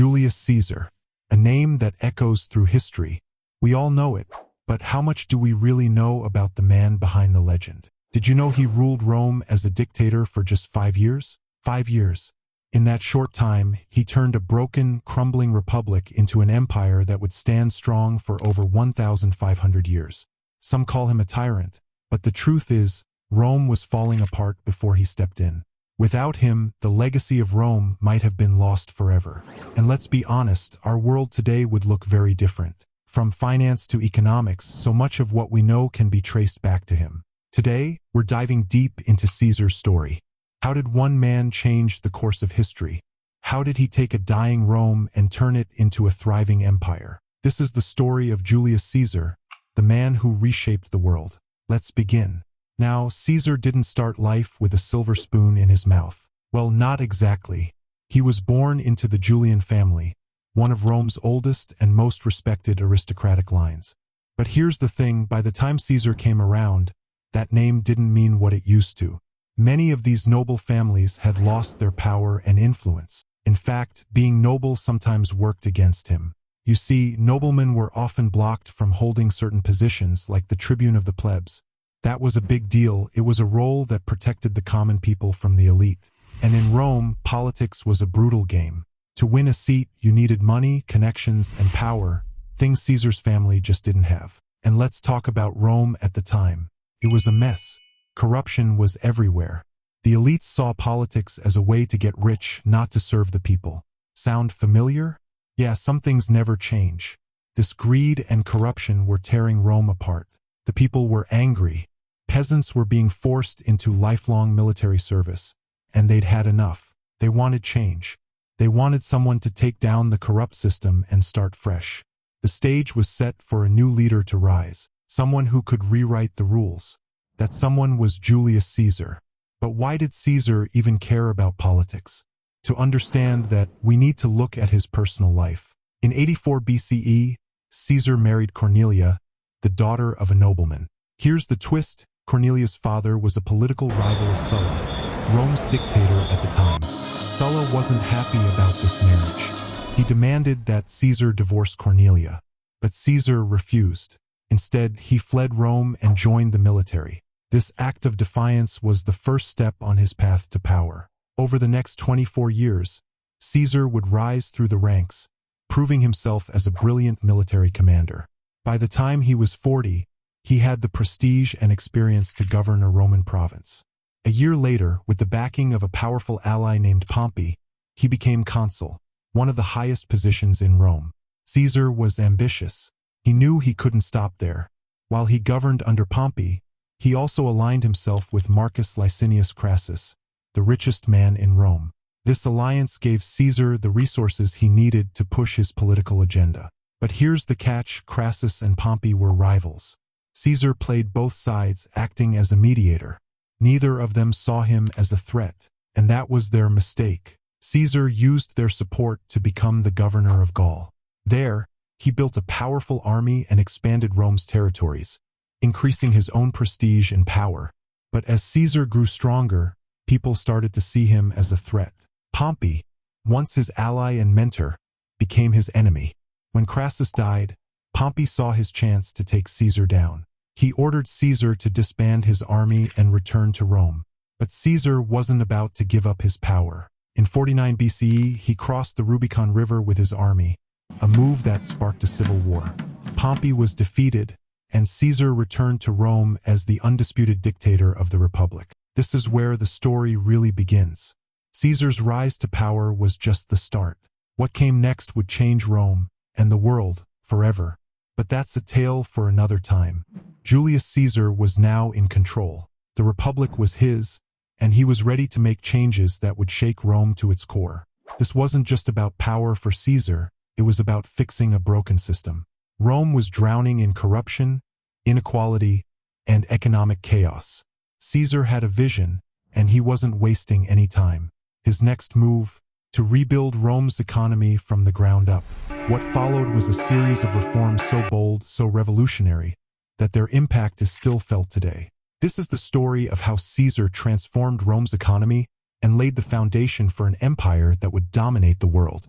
Julius Caesar, a name that echoes through history. We all know it, but how much do we really know about the man behind the legend? Did you know he ruled Rome as a dictator for just 5 years? 5 years. In that short time, he turned a broken, crumbling republic into an empire that would stand strong for over 1,500 years. Some call him a tyrant, but the truth is, Rome was falling apart before he stepped in. Without him, the legacy of Rome might have been lost forever. And let's be honest, our world today would look very different. From finance to economics, so much of what we know can be traced back to him. Today, we're diving deep into Caesar's story. How did one man change the course of history? How did he take a dying Rome and turn it into a thriving empire? This is the story of Julius Caesar, the man who reshaped the world. Let's begin. Now, Caesar didn't start life with a silver spoon in his mouth. Well, not exactly. He was born into the Julian family, one of Rome's oldest and most respected aristocratic lines. But here's the thing, by the time Caesar came around, that name didn't mean what it used to. Many of these noble families had lost their power and influence. In fact, being noble sometimes worked against him. You see, noblemen were often blocked from holding certain positions, like the tribune of the plebs. That was a big deal. It was a role that protected the common people from the elite. And in Rome, politics was a brutal game. To win a seat, you needed money, connections, and power, things Caesar's family just didn't have. And let's talk about Rome at the time. It was a mess. Corruption was everywhere. The elites saw politics as a way to get rich, not to serve the people. Sound familiar? Yeah, some things never change. This greed and corruption were tearing Rome apart. The people were angry. Peasants were being forced into lifelong military service, and they'd had enough. They wanted change. They wanted someone to take down the corrupt system and start fresh. The stage was set for a new leader to rise, someone who could rewrite the rules. That someone was Julius Caesar. But why did Caesar even care about politics? To understand that, we need to look at his personal life. In 84 BCE, Caesar married Cornelia, the daughter of a nobleman. Here's the twist. Cornelia's father was a political rival of Sulla, Rome's dictator at the time. Sulla wasn't happy about this marriage. He demanded that Caesar divorce Cornelia, but Caesar refused. Instead, he fled Rome and joined the military. This act of defiance was the first step on his path to power. Over the next 24 years, Caesar would rise through the ranks, proving himself as a brilliant military commander. By the time he was 40, he had the prestige and experience to govern a Roman province. A year later, with the backing of a powerful ally named Pompey, he became consul, one of the highest positions in Rome. Caesar was ambitious. He knew he couldn't stop there. While he governed under Pompey, he also aligned himself with Marcus Licinius Crassus, the richest man in Rome. This alliance gave Caesar the resources he needed to push his political agenda. But here's the catch: Crassus and Pompey were rivals. Caesar played both sides, acting as a mediator. Neither of them saw him as a threat, and that was their mistake. Caesar used their support to become the governor of Gaul. There, he built a powerful army and expanded Rome's territories, increasing his own prestige and power. But as Caesar grew stronger, people started to see him as a threat. Pompey, once his ally and mentor, became his enemy. When Crassus died, Pompey saw his chance to take Caesar down. He ordered Caesar to disband his army and return to Rome. But Caesar wasn't about to give up his power. In 49 BCE, he crossed the Rubicon River with his army, a move that sparked a civil war. Pompey was defeated, and Caesar returned to Rome as the undisputed dictator of the Republic. This is where the story really begins. Caesar's rise to power was just the start. What came next would change Rome and the world forever. But that's a tale for another time. Julius Caesar was now in control. The Republic was his, and he was ready to make changes that would shake Rome to its core. This wasn't just about power for Caesar, it was about fixing a broken system. Rome was drowning in corruption, inequality, and economic chaos. Caesar had a vision, and he wasn't wasting any time. His next move, to rebuild Rome's economy from the ground up. What followed was a series of reforms so bold, so revolutionary, that their impact is still felt today. This is the story of how Caesar transformed Rome's economy and laid the foundation for an empire that would dominate the world.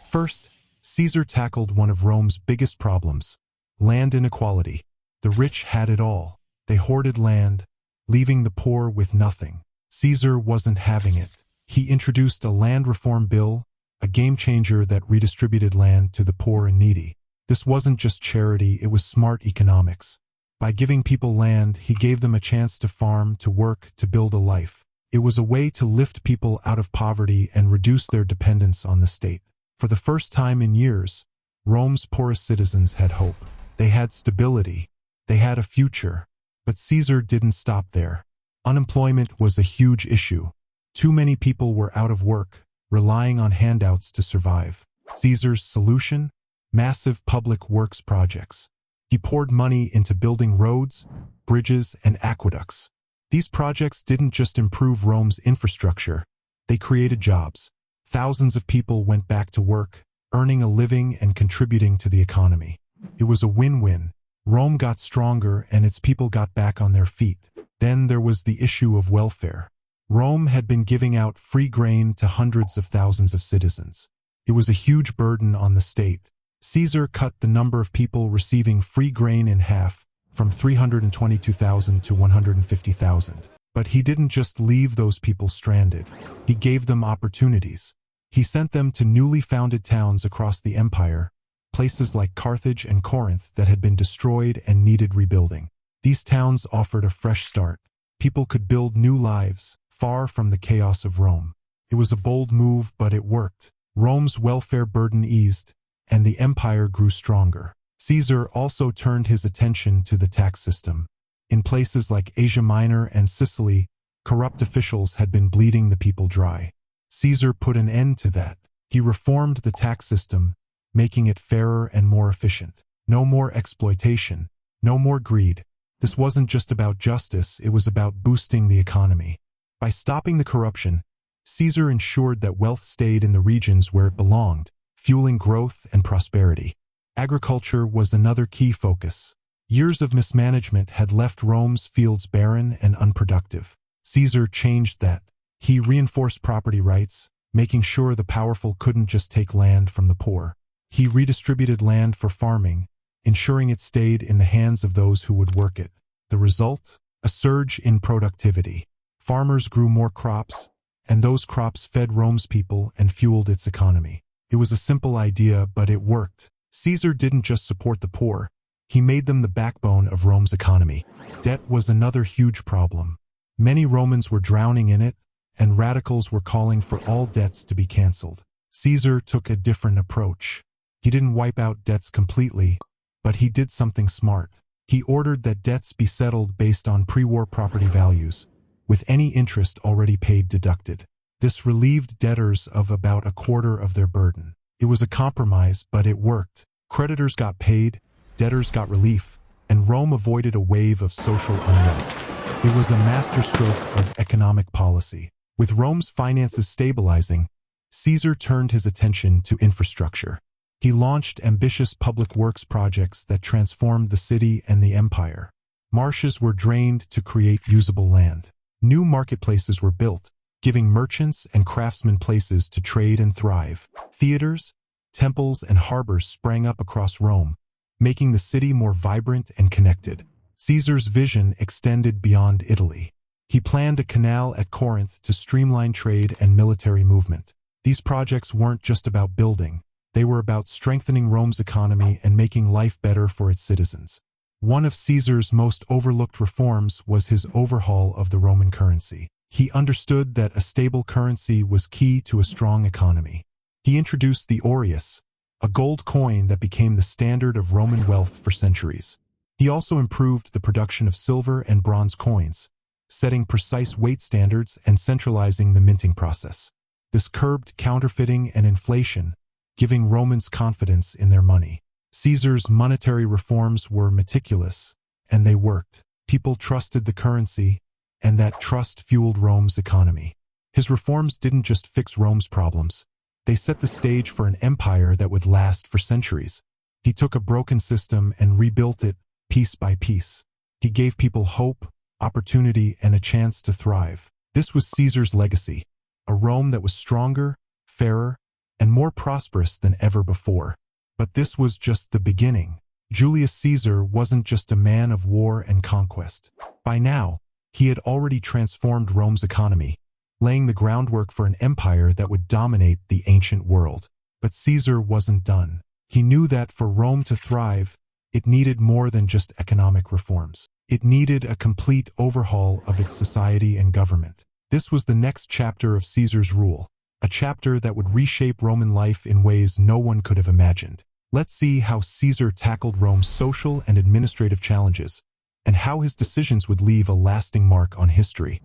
First, Caesar tackled one of Rome's biggest problems: land inequality. The rich had it all. They hoarded land, leaving the poor with nothing. Caesar wasn't having it. He introduced a land reform bill, a game-changer that redistributed land to the poor and needy. This wasn't just charity, it was smart economics. By giving people land, he gave them a chance to farm, to work, to build a life. It was a way to lift people out of poverty and reduce their dependence on the state. For the first time in years, Rome's poorest citizens had hope. They had stability. They had a future. But Caesar didn't stop there. Unemployment was a huge issue. Too many people were out of work, relying on handouts to survive. Caesar's solution? Massive public works projects. He poured money into building roads, bridges, and aqueducts. These projects didn't just improve Rome's infrastructure, they created jobs. Thousands of people went back to work, earning a living and contributing to the economy. It was a win-win. Rome got stronger and its people got back on their feet. Then there was the issue of welfare. Rome had been giving out free grain to hundreds of thousands of citizens. It was a huge burden on the state. Caesar cut the number of people receiving free grain in half, from 322,000 to 150,000. But he didn't just leave those people stranded. He gave them opportunities. He sent them to newly founded towns across the empire, places like Carthage and Corinth that had been destroyed and needed rebuilding. These towns offered a fresh start. People could build new lives, far from the chaos of Rome. It was a bold move, but it worked. Rome's welfare burden eased, and the empire grew stronger. Caesar also turned his attention to the tax system. In places like Asia Minor and Sicily, corrupt officials had been bleeding the people dry. Caesar put an end to that. He reformed the tax system, making it fairer and more efficient. No more exploitation, no more greed. This wasn't just about justice, it was about boosting the economy. By stopping the corruption, Caesar ensured that wealth stayed in the regions where it belonged, fueling growth and prosperity. Agriculture was another key focus. Years of mismanagement had left Rome's fields barren and unproductive. Caesar changed that. He reinforced property rights, making sure the powerful couldn't just take land from the poor. He redistributed land for farming, ensuring it stayed in the hands of those who would work it. The result? A surge in productivity. Farmers grew more crops, and those crops fed Rome's people and fueled its economy. It was a simple idea, but it worked. Caesar didn't just support the poor, he made them the backbone of Rome's economy. Debt was another huge problem. Many Romans were drowning in it, and radicals were calling for all debts to be cancelled. Caesar took a different approach. He didn't wipe out debts completely, but he did something smart. He ordered that debts be settled based on pre-war property values, with any interest already paid deducted. This relieved debtors of about a quarter of their burden. It was a compromise, but it worked. Creditors got paid, debtors got relief, and Rome avoided a wave of social unrest. It was a masterstroke of economic policy. With Rome's finances stabilizing, Caesar turned his attention to infrastructure. He launched ambitious public works projects that transformed the city and the empire. Marshes were drained to create usable land. New marketplaces were built, giving merchants and craftsmen places to trade and thrive. Theaters, temples, and harbors sprang up across Rome, making the city more vibrant and connected. Caesar's vision extended beyond Italy. He planned a canal at Corinth to streamline trade and military movement. These projects weren't just about building, they were about strengthening Rome's economy and making life better for its citizens. One of Caesar's most overlooked reforms was his overhaul of the Roman currency. He understood that a stable currency was key to a strong economy. He introduced the aureus, a gold coin that became the standard of Roman wealth for centuries. He also improved the production of silver and bronze coins, setting precise weight standards and centralizing the minting process. This curbed counterfeiting and inflation, giving Romans confidence in their money. Caesar's monetary reforms were meticulous, and they worked. People trusted the currency, and that trust fueled Rome's economy. His reforms didn't just fix Rome's problems, they set the stage for an empire that would last for centuries. He took a broken system and rebuilt it piece by piece. He gave people hope, opportunity, and a chance to thrive. This was Caesar's legacy, a Rome that was stronger, fairer, and more prosperous than ever before. But this was just the beginning. Julius Caesar wasn't just a man of war and conquest. By now, he had already transformed Rome's economy, laying the groundwork for an empire that would dominate the ancient world. But Caesar wasn't done. He knew that for Rome to thrive, it needed more than just economic reforms. It needed a complete overhaul of its society and government. This was the next chapter of Caesar's rule, a chapter that would reshape Roman life in ways no one could have imagined. Let's see how Caesar tackled Rome's social and administrative challenges, and how his decisions would leave a lasting mark on history.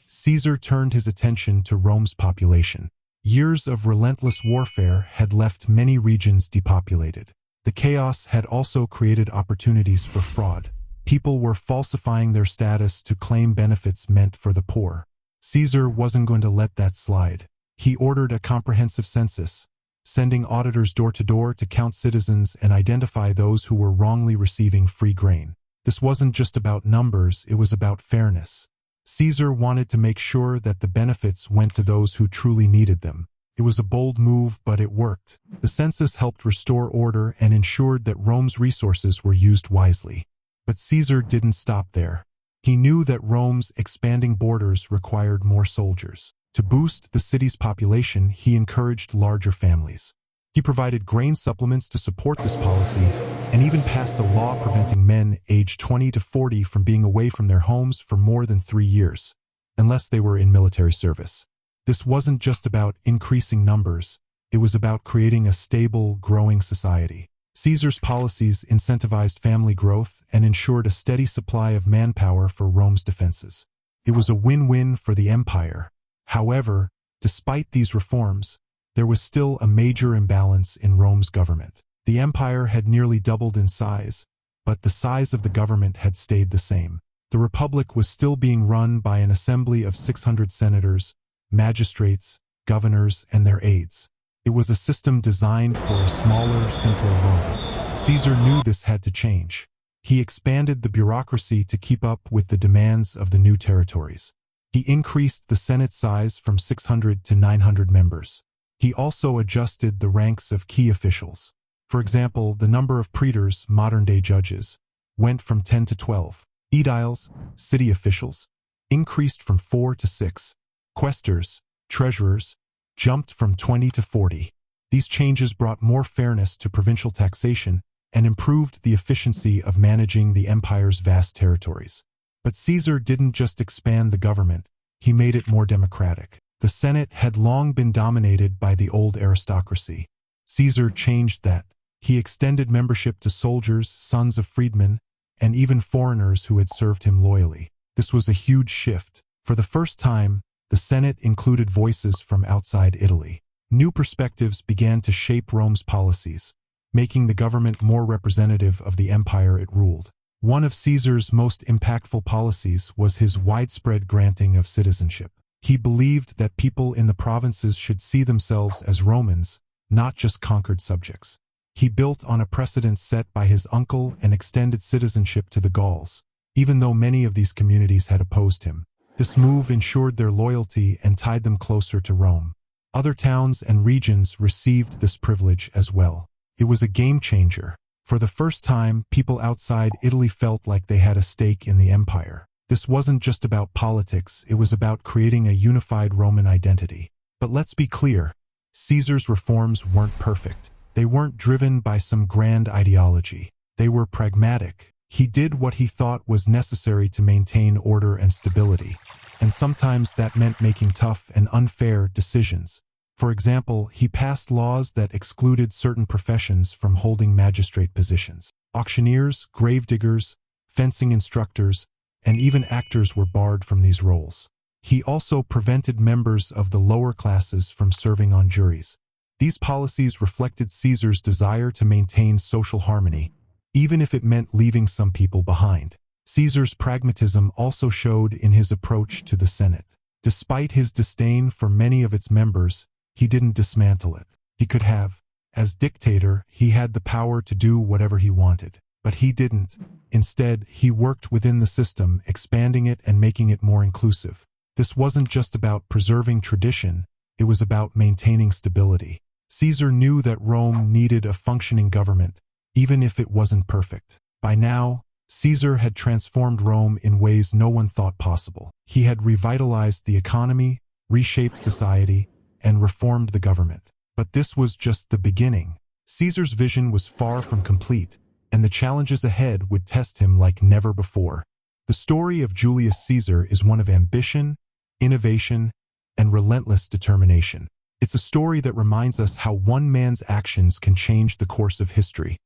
Caesar turned his attention to Rome's population. Years of relentless warfare had left many regions depopulated. The chaos had also created opportunities for fraud. People were falsifying their status to claim benefits meant for the poor. Caesar wasn't going to let that slide. He ordered a comprehensive census, sending auditors door to door to count citizens and identify those who were wrongly receiving free grain. This wasn't just about numbers, it was about fairness. Caesar wanted to make sure that the benefits went to those who truly needed them. It was a bold move, but it worked. The census helped restore order and ensured that Rome's resources were used wisely. But Caesar didn't stop there. He knew that Rome's expanding borders required more soldiers. To boost the city's population, he encouraged larger families. He provided grain supplements to support this policy, and even passed a law preventing men aged 20 to 40 from being away from their homes for more than 3 years, unless they were in military service. This wasn't just about increasing numbers, it was about creating a stable, growing society. Caesar's policies incentivized family growth and ensured a steady supply of manpower for Rome's defenses. It was a win-win for the empire. However, despite these reforms, there was still a major imbalance in Rome's government. The empire had nearly doubled in size, but the size of the government had stayed the same. The republic was still being run by an assembly of 600 senators, magistrates, governors, and their aides. It was a system designed for a smaller, simpler Rome. Caesar knew this had to change. He expanded the bureaucracy to keep up with the demands of the new territories. He increased the Senate size from 600 to 900 members. He also adjusted the ranks of key officials. For example, the number of praetors, modern-day judges, went from 10 to 12. Aediles, city officials, increased from 4 to 6. Quaestors, treasurers, jumped from 20 to 40. These changes brought more fairness to provincial taxation and improved the efficiency of managing the empire's vast territories. But Caesar didn't just expand the government, he made it more democratic. The Senate had long been dominated by the old aristocracy. Caesar changed that. He extended membership to soldiers, sons of freedmen, and even foreigners who had served him loyally. This was a huge shift. For the first time, the Senate included voices from outside Italy. New perspectives began to shape Rome's policies, making the government more representative of the empire it ruled. One of Caesar's most impactful policies was his widespread granting of citizenship. He believed that people in the provinces should see themselves as Romans, not just conquered subjects. He built on a precedent set by his uncle and extended citizenship to the Gauls, even though many of these communities had opposed him. This move ensured their loyalty and tied them closer to Rome. Other towns and regions received this privilege as well. It was a game changer. For the first time, people outside Italy felt like they had a stake in the empire. This wasn't just about politics, it was about creating a unified Roman identity. But let's be clear, Caesar's reforms weren't perfect. They weren't driven by some grand ideology. They were pragmatic. He did what he thought was necessary to maintain order and stability, and sometimes that meant making tough and unfair decisions. For example, he passed laws that excluded certain professions from holding magistrate positions. Auctioneers, gravediggers, fencing instructors, and even actors were barred from these roles. He also prevented members of the lower classes from serving on juries. These policies reflected Caesar's desire to maintain social harmony, even if it meant leaving some people behind. Caesar's pragmatism also showed in his approach to the Senate. Despite his disdain for many of its members, he didn't dismantle it. He could have. As dictator, he had the power to do whatever he wanted. But he didn't. Instead, he worked within the system, expanding it and making it more inclusive. This wasn't just about preserving tradition, it was about maintaining stability. Caesar knew that Rome needed a functioning government, even if it wasn't perfect. By now, Caesar had transformed Rome in ways no one thought possible. He had revitalized the economy, reshaped society, and reformed the government. But this was just the beginning. Caesar's vision was far from complete, and the challenges ahead would test him like never before. The story of Julius Caesar is one of ambition, innovation, and relentless determination. It's a story that reminds us how one man's actions can change the course of history.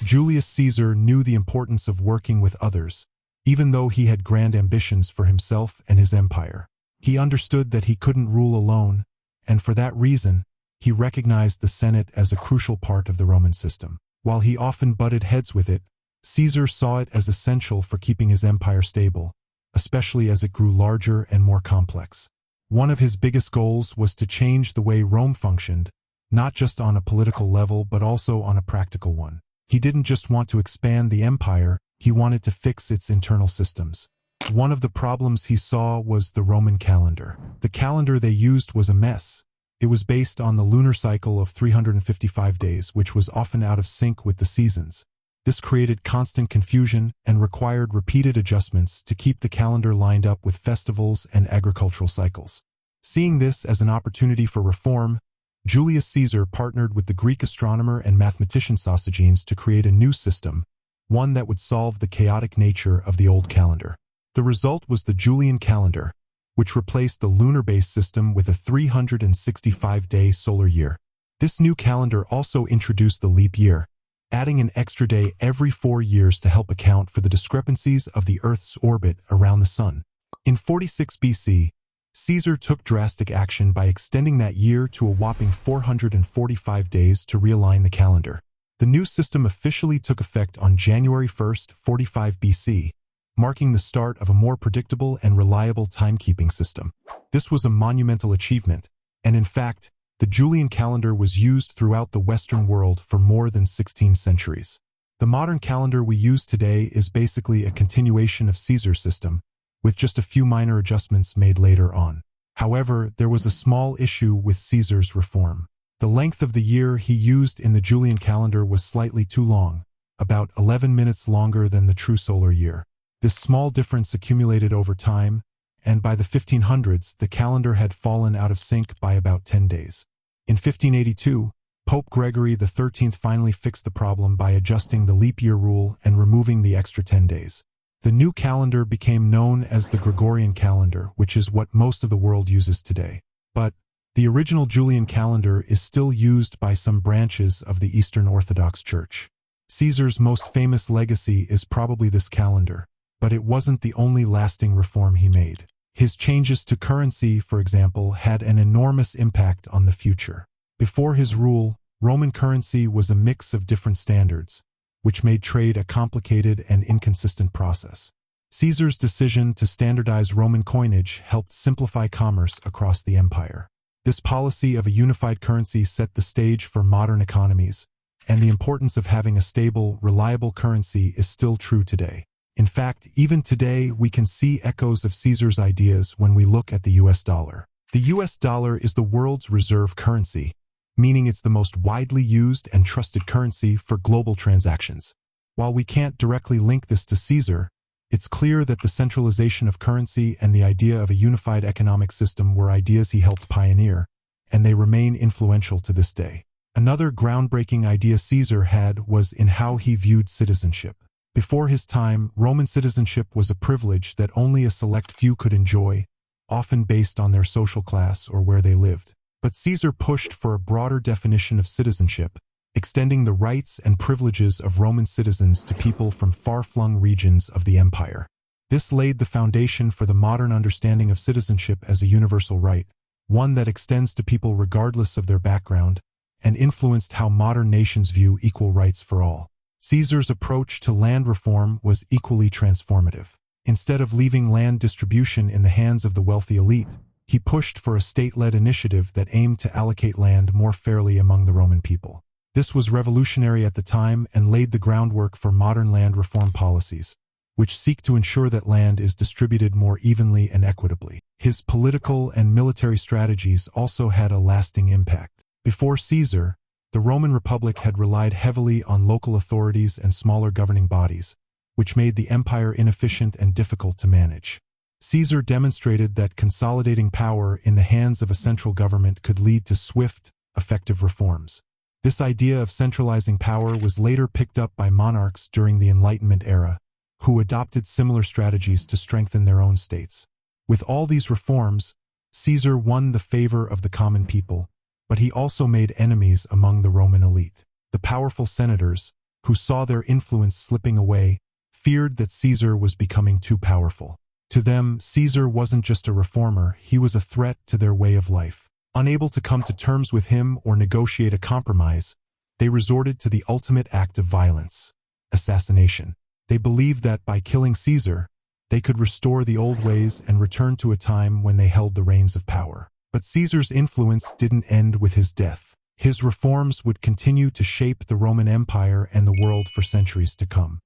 Julius Caesar knew the importance of working with others, even though he had grand ambitions for himself and his empire. He understood that he couldn't rule alone, and for that reason, he recognized the Senate as a crucial part of the Roman system. While he often butted heads with it, Caesar saw it as essential for keeping his empire stable, especially as it grew larger and more complex. One of his biggest goals was to change the way Rome functioned, not just on a political level but also on a practical one. He didn't just want to expand the empire, he wanted to fix its internal systems. One of the problems he saw was the Roman calendar. The calendar they used was a mess. It was based on the lunar cycle of 355 days, which was often out of sync with the seasons. This created constant confusion and required repeated adjustments to keep the calendar lined up with festivals and agricultural cycles. Seeing this as an opportunity for reform, Julius Caesar partnered with the Greek astronomer and mathematician Sosigenes to create a new system, one that would solve the chaotic nature of the old calendar. The result was the Julian calendar, which replaced the lunar-based system with a 365-day solar year. This new calendar also introduced the leap year, adding an extra day every 4 years to help account for the discrepancies of the Earth's orbit around the Sun. In 46 BC, Caesar took drastic action by extending that year to a whopping 445 days to realign the calendar. The new system officially took effect on January 1, 45 BC, marking the start of a more predictable and reliable timekeeping system. This was a monumental achievement, and in fact, the Julian calendar was used throughout the Western world for more than 16 centuries. The modern calendar we use today is basically a continuation of Caesar's system, with just a few minor adjustments made later on. However, there was a small issue with Caesar's reform. The length of the year he used in the Julian calendar was slightly too long, about 11 minutes longer than the true solar year. This small difference accumulated over time, and by the 1500s, the calendar had fallen out of sync by about 10 days. In 1582, Pope Gregory XIII finally fixed the problem by adjusting the leap year rule and removing the extra 10 days. The new calendar became known as the Gregorian calendar, which is what most of the world uses today. But the original Julian calendar is still used by some branches of the Eastern Orthodox Church. Caesar's most famous legacy is probably this calendar, but it wasn't the only lasting reform he made. His changes to currency, for example, had an enormous impact on the future. Before his rule, Roman currency was a mix of different standards, which made trade a complicated and inconsistent process. Caesar's decision to standardize Roman coinage helped simplify commerce across the empire. This policy of a unified currency set the stage for modern economies, and the importance of having a stable, reliable currency is still true today. In fact, even today, we can see echoes of Caesar's ideas when we look at the US dollar. The US dollar is the world's reserve currency, meaning it's the most widely used and trusted currency for global transactions. While we can't directly link this to Caesar, it's clear that the centralization of currency and the idea of a unified economic system were ideas he helped pioneer, and they remain influential to this day. Another groundbreaking idea Caesar had was in how he viewed citizenship. Before his time, Roman citizenship was a privilege that only a select few could enjoy, often based on their social class or where they lived. But Caesar pushed for a broader definition of citizenship, extending the rights and privileges of Roman citizens to people from far-flung regions of the empire. This laid the foundation for the modern understanding of citizenship as a universal right, one that extends to people regardless of their background, and influenced how modern nations view equal rights for all. Caesar's approach to land reform was equally transformative. Instead of leaving land distribution in the hands of the wealthy elite, he pushed for a state-led initiative that aimed to allocate land more fairly among the Roman people. This was revolutionary at the time and laid the groundwork for modern land reform policies, which seek to ensure that land is distributed more evenly and equitably. His political and military strategies also had a lasting impact. Before Caesar, the Roman Republic had relied heavily on local authorities and smaller governing bodies, which made the empire inefficient and difficult to manage. Caesar demonstrated that consolidating power in the hands of a central government could lead to swift, effective reforms. This idea of centralizing power was later picked up by monarchs during the Enlightenment era, who adopted similar strategies to strengthen their own states. With all these reforms, Caesar won the favor of the common people, but he also made enemies among the Roman elite. The powerful senators, who saw their influence slipping away, feared that Caesar was becoming too powerful. To them, Caesar wasn't just a reformer, he was a threat to their way of life. Unable to come to terms with him or negotiate a compromise, they resorted to the ultimate act of violence: assassination. They believed that by killing Caesar, they could restore the old ways and return to a time when they held the reins of power. But Caesar's influence didn't end with his death. His reforms would continue to shape the Roman Empire and the world for centuries to come.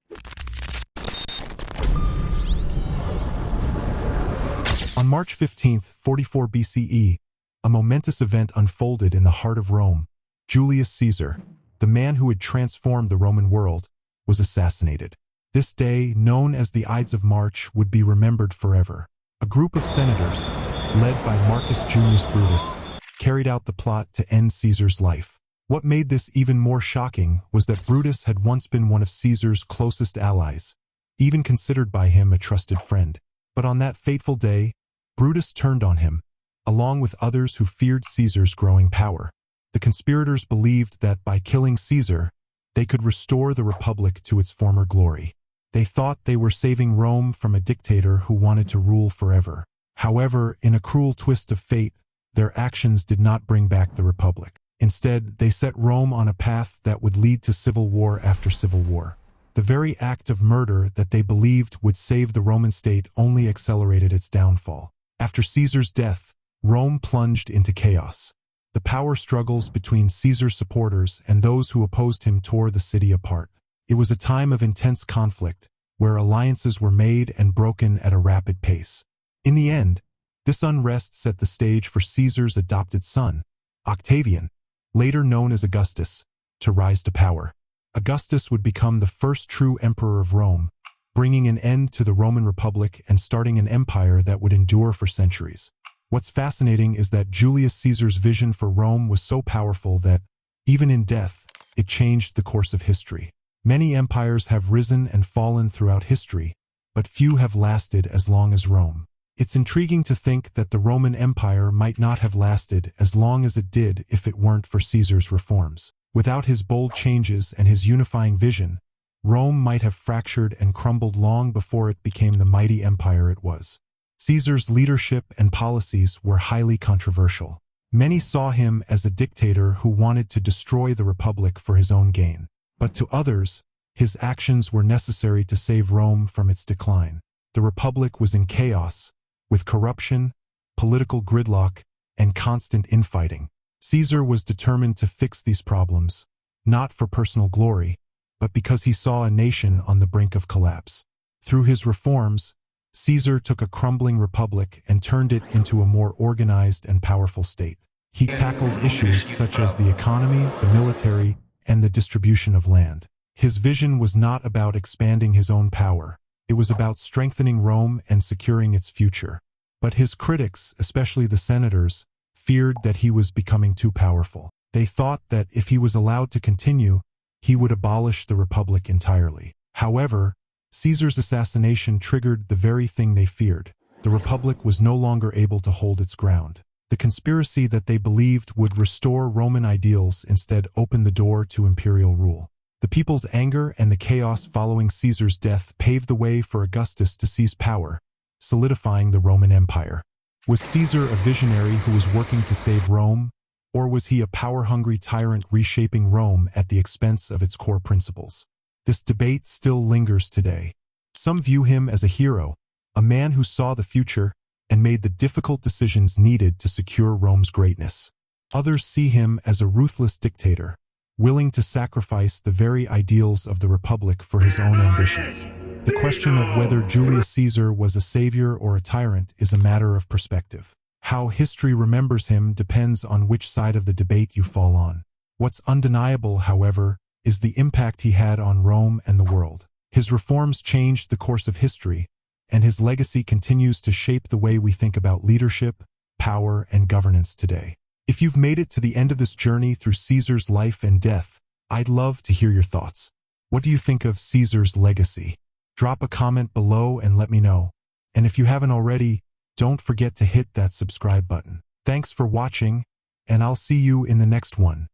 On March 15, 44 BCE, a momentous event unfolded in the heart of Rome. Julius Caesar, the man who had transformed the Roman world, was assassinated. This day, known as the Ides of March, would be remembered forever. A group of senators, led by Marcus Junius Brutus, carried out the plot to end Caesar's life. What made this even more shocking was that Brutus had once been one of Caesar's closest allies, even considered by him a trusted friend. But on that fateful day, Brutus turned on him, along with others who feared Caesar's growing power. The conspirators believed that by killing Caesar, they could restore the Republic to its former glory. They thought they were saving Rome from a dictator who wanted to rule forever. However, in a cruel twist of fate, their actions did not bring back the Republic. Instead, they set Rome on a path that would lead to civil war after civil war. The very act of murder that they believed would save the Roman state only accelerated its downfall. After Caesar's death, Rome plunged into chaos. The power struggles between Caesar's supporters and those who opposed him tore the city apart. It was a time of intense conflict, where alliances were made and broken at a rapid pace. In the end, this unrest set the stage for Caesar's adopted son, Octavian, later known as Augustus, to rise to power. Augustus would become the first true emperor of Rome, bringing an end to the Roman Republic and starting an empire that would endure for centuries. What's fascinating is that Julius Caesar's vision for Rome was so powerful that, even in death, it changed the course of history. Many empires have risen and fallen throughout history, but few have lasted as long as Rome. It's intriguing to think that the Roman Empire might not have lasted as long as it did if it weren't for Caesar's reforms. Without his bold changes and his unifying vision, Rome might have fractured and crumbled long before it became the mighty empire it was. Caesar's leadership and policies were highly controversial. Many saw him as a dictator who wanted to destroy the Republic for his own gain. But to others, his actions were necessary to save Rome from its decline. The Republic was in chaos, with corruption, political gridlock, and constant infighting. Caesar was determined to fix these problems, not for personal glory, but because he saw a nation on the brink of collapse. Through his reforms, Caesar took a crumbling republic and turned it into a more organized and powerful state. He tackled issues such as the economy, the military, and the distribution of land. His vision was not about expanding his own power. It was about strengthening Rome and securing its future. But his critics, especially the senators, feared that he was becoming too powerful. They thought that if he was allowed to continue, he would abolish the Republic entirely. However, Caesar's assassination triggered the very thing they feared. The Republic was no longer able to hold its ground. The conspiracy that they believed would restore Roman ideals instead opened the door to imperial rule. The people's anger and the chaos following Caesar's death paved the way for Augustus to seize power, solidifying the Roman Empire. Was Caesar a visionary who was working to save Rome, or was he a power-hungry tyrant reshaping Rome at the expense of its core principles? This debate still lingers today. Some view him as a hero, a man who saw the future and made the difficult decisions needed to secure Rome's greatness. Others see him as a ruthless dictator, willing to sacrifice the very ideals of the Republic for his own ambitions. The question of whether Julius Caesar was a savior or a tyrant is a matter of perspective. How history remembers him depends on which side of the debate you fall on. What's undeniable, however, is the impact he had on Rome and the world. His reforms changed the course of history, and his legacy continues to shape the way we think about leadership, power, and governance today. If you've made it to the end of this journey through Caesar's life and death, I'd love to hear your thoughts. What do you think of Caesar's legacy? Drop a comment below and let me know. And if you haven't already, don't forget to hit that subscribe button. Thanks for watching, and I'll see you in the next one.